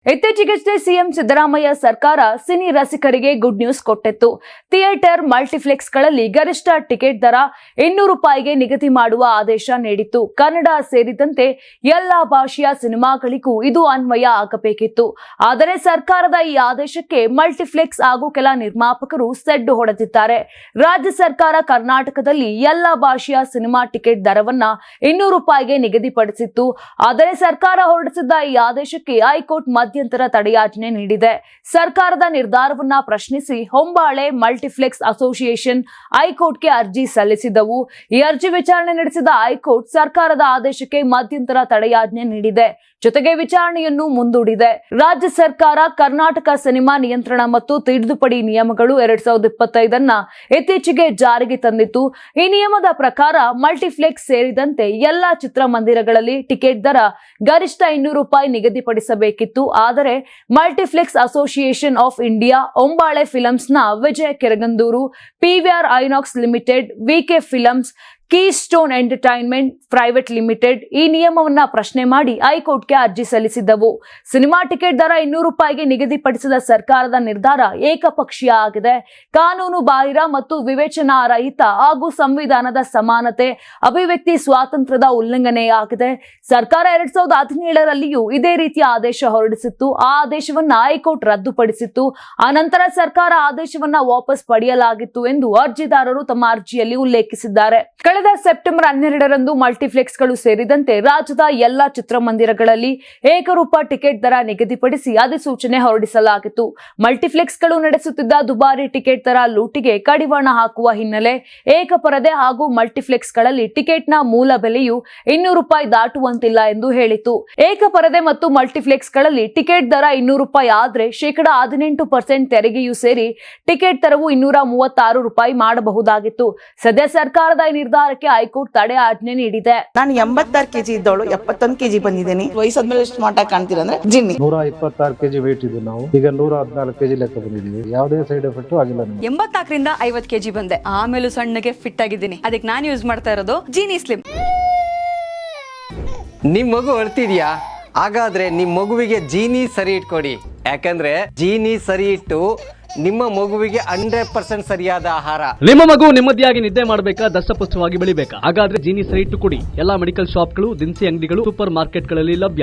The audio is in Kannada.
ಇತ್ತೀಚೆಗಷ್ಟೇ ಸಿಎಂ ಸಿದ್ದರಾಮಯ್ಯ ಸರ್ಕಾರ ಸಿನಿ ರಸಿಕರಿಗೆ ಗುಡ್ ನ್ಯೂಸ್ ಕೊಟ್ಟಿತ್ತು. ಥಿಯೇಟರ್, ಮಲ್ಟಿಪ್ಲೆಕ್ಸ್ಗಳಲ್ಲಿ ಗರಿಷ್ಠ ಟಿಕೆಟ್ ದರ 200 ರೂಪಾಯಿಗೆ ನಿಗದಿ ಮಾಡುವ ಆದೇಶ ನೀಡಿತ್ತು. ಕನ್ನಡ ಸೇರಿದಂತೆ ಎಲ್ಲಾ ಭಾಷೆಯ ಸಿನಿಮಾಗಳಿಗೂ ಇದು ಅನ್ವಯ ಆಗಬೇಕಿತ್ತು. ಆದರೆ ಸರ್ಕಾರದ ಈ ಆದೇಶಕ್ಕೆ ಮಲ್ಟಿಪ್ಲೆಕ್ಸ್ ಹಾಗೂ ಕೆಲ ನಿರ್ಮಾಪಕರು ಸೆಡ್ಡು ಹೊಡೆದಿದ್ದಾರೆ. ರಾಜ್ಯ ಸರ್ಕಾರ ಕರ್ನಾಟಕದಲ್ಲಿ ಎಲ್ಲಾ ಭಾಷೆಯ ಸಿನಿಮಾ ಟಿಕೆಟ್ ದರವನ್ನ 200 ರೂಪಾಯಿಗೆ ನಿಗದಿಪಡಿಸಿತ್ತು. ಆದರೆ ಸರ್ಕಾರ ಹೊರಡಿಸಿದ್ದ ಈ ಆದೇಶಕ್ಕೆ ಹೈಕೋರ್ಟ್ ಮಧ್ಯಂತರ ತಡೆಯಾಜ್ಞೆ ನೀಡಿದೆ. ಸರ್ಕಾರದ ನಿರ್ಧಾರವನ್ನ ಪ್ರಶ್ನಿಸಿ ಹೊಂಬಾಳೆ ಮಲ್ಟಿಪ್ಲೆಕ್ಸ್ ಅಸೋಸಿಯೇಷನ್ ಹೈಕೋರ್ಟ್ಗೆ ಅರ್ಜಿ ಸಲ್ಲಿಸಿದವು. ಈ ಅರ್ಜಿ ವಿಚಾರಣೆ ನಡೆಸಿದ ಹೈಕೋರ್ಟ್ ಸರ್ಕಾರದ ಆದೇಶಕ್ಕೆ ಮಧ್ಯಂತರ ತಡೆಯಾಜ್ಞೆ ನೀಡಿದೆ. ಜೊತೆಗೆ ವಿಚಾರಣೆಯನ್ನು ಮುಂದೂಡಿದೆ. ರಾಜ್ಯ ಸರ್ಕಾರ ಕರ್ನಾಟಕ ಸಿನಿಮಾ ನಿಯಂತ್ರಣ ಮತ್ತು ತಿದ್ದುಪಡಿ ನಿಯಮಗಳು 2025 ಇತ್ತೀಚೆಗೆ ಜಾರಿಗೆ ತಂದಿತ್ತು. ಈ ನಿಯಮದ ಪ್ರಕಾರ ಮಲ್ಟಿಪ್ಲೆಕ್ಸ್ ಸೇರಿದಂತೆ ಎಲ್ಲಾ ಚಿತ್ರಮಂದಿರಗಳಲ್ಲಿ ಟಿಕೆಟ್ ದರ ಗರಿಷ್ಠ 200 ರೂಪಾಯಿ ನಿಗದಿಪಡಿಸಬೇಕಿತ್ತು. ಆದರೆ multiplex association of India, Hombale ಫಿಲಮ್ಸ್ನ Vijay Kiragandur, PVR INOX limited, VK films, keystone entertainment private limited ಈ ನಿಯಮವನ್ನ ಪ್ರಶ್ನೆ ಮಾಡಿ ಹೈಕೋರ್ಟ್ಗೆ ಅರ್ಜಿ ಸಲ್ಲಿಸಿದ್ದವು. ಸಿನಿಮಾ ಟಿಕೆಟ್ ದರ 200 ರೂಪಾಯಿಗೆ ನಿಗದಿಪಡಿಸಿದ ಸರ್ಕಾರದ ನಿರ್ಧಾರ ಏಕಪಕ್ಷೀಯ ಆಗಿದೆ. ಕಾನೂನು ಬಾಹಿರ ಮತ್ತು ವಿವೇಚನಾರಹಿತ ಹಾಗೂ ಸಂವಿಧಾನದ ಸಮಾನತೆ, ಅಭಿವ್ಯಕ್ತಿ ಸ್ವಾತಂತ್ರ್ಯದ ಉಲ್ಲಂಘನೆಯಾಗಿದೆ. ಸರ್ಕಾರ 2017ರಲ್ಲಿಯೂ ಇದೇ ರೀತಿಯ ಆದೇಶ ಹೊರಡಿಸಿತ್ತು. ಆ ಆದೇಶವನ್ನ ಹೈಕೋರ್ಟ್ ರದ್ದುಪಡಿಸಿತ್ತು. ಆ ನಂತರ ಸರ್ಕಾರ ಆದೇಶವನ್ನ ವಾಪಸ್ ಪಡೆಯಲಾಗಿತ್ತು ಎಂದು ಅರ್ಜಿದಾರರು ತಮ್ಮ ಅರ್ಜಿಯಲ್ಲಿ ಉಲ್ಲೇಖಿಸಿದ್ದಾರೆ. ಕಳೆದ ಸೆಪ್ಟೆಂಬರ್ 12ರಂದು ಮಲ್ಟಿಪ್ಲೆಕ್ಸ್ಗಳು ಸೇರಿದಂತೆ ರಾಜ್ಯದ ಎಲ್ಲಾ ಚಿತ್ರಮಂದಿರಗಳಲ್ಲಿ ಏಕರೂಪ ಟಿಕೆಟ್ ದರ ನಿಗದಿಪಡಿಸಿ ಅಧಿಸೂಚನೆ ಹೊರಡಿಸಲಾಗಿತ್ತು. ಮಲ್ಟಿಪ್ಲೆಕ್ಸ್ಗಳು ನಡೆಸುತ್ತಿದ್ದ ದುಬಾರಿ ಟಿಕೆಟ್ ದರ ಲೂಟಿಗೆ ಕಡಿವಾಣ ಹಾಕುವ ಹಿನ್ನೆಲೆ ಏಕಪರದೆ ಹಾಗೂ ಮಲ್ಟಿಪ್ಲೆಕ್ಸ್ಗಳಲ್ಲಿ ಟಿಕೆಟ್ನ ಮೂಲ ಬೆಲೆಯು 200 ರೂಪಾಯಿ ದಾಟುವಂತಿಲ್ಲ ಎಂದು ಹೇಳಿತು. ಏಕಪರದೆ ಮತ್ತು ಮಲ್ಟಿಪ್ಲೆಕ್ಸ್ಗಳಲ್ಲಿ ಟಿಕೆಟ್ ದರ 200 ರೂಪಾಯಿ ಆದ್ರೆ -18% ತೆರಿಗೆಯೂ ಸೇರಿ ಟಿಕೆಟ್ ದರವು 236 ರೂಪಾಯಿ ಮಾಡಬಹುದಾಗಿತ್ತು. ಸದ್ಯ ಸರ್ಕಾರದ ಈ ನಿರ್ಧಾರಕ್ಕೆ ಹೈಕೋರ್ಟ್ ತಡೆ ಆಜ್ಞೆ ನೀಡಿದೆ. ನಾನು 86 ಕೆಜಿ ಇದ್ದವಳು 71 ಕೆಜಿ ಬಂದಿದ್ದೀನಿ. ವಯಸ್ಸಾದ್ಮೇಲೆ ಸ್ಮಾರ್ಟ್ ಆಗಿ ಕಾಣ್ತೀರಾ ಅಂದ್ರೆ ಜಿನ್ನಿ. 126 ಕೆಜಿ ವೇಟ್ ಇದ್ದು ನಾವು ಈಗ 114 ಕೆಜಿ ಲೆಕ್ಕ ಬಂದಿದ್ದೀವಿ. ಯಾವುದೇ ಸೈಡ್ ಎಫೆಕ್ಟ್ ಆಗಿಲ್ಲ. 84ರಿಂದ 50 ಕೆಜಿ ಬಂದೆ. ಆಮೇಲೆ ಸಣ್ಣಗೆ ಫಿಟ್ ಆಗಿದ್ದೀನಿ. ಅದಕ್ಕೆ ನಾನು ಯೂಸ್ ಮಾಡ್ತಾ ಇರೋದು ಜೀನಿ ಸ್ಲಿಮ್. ನಿಮ್ ಮಗು ಅಳ್ತಿದ್ಯಾ? ಹಾಗಾದ್ರೆ ನಿಮ್ ಮಗುವಿಗೆ ಜೀನಿ ಸರಿ ಇಟ್ಕೊಡಿ. ಯಾಕಂದ್ರೆ ಜೀನಿ ಸರಿ ಇಟ್ಟು ನಿಮ್ಮ ಮಗುವಿಗೆ 100% ಸರಿಯಾದ ಆಹಾರ. ನಿಮ್ಮ ಮಗು ನೆಮ್ಮದಿಯಾಗಿ ನಿದ್ದೆ ಮಾಡಬೇಕಾ, ದಷ್ಟಪುಷ್ಟವಾಗಿ ಬೆಳಿಬೇಕಾ? ಹಾಗಾದ್ರೆ ಜೀನಿ ಸರಿ ಇಟ್ಟು ಕೊಡಿ. ಎಲ್ಲಾ ಮೆಡಿಕಲ್ ಶಾಪ್ಗಳು, ದಿನಸಿ ಅಂಗಡಿಗಳು, ಸೂಪರ್ ಮಾರ್ಕೆಟ್ಗಳಲ್ಲಿ ಲಭ್ಯ.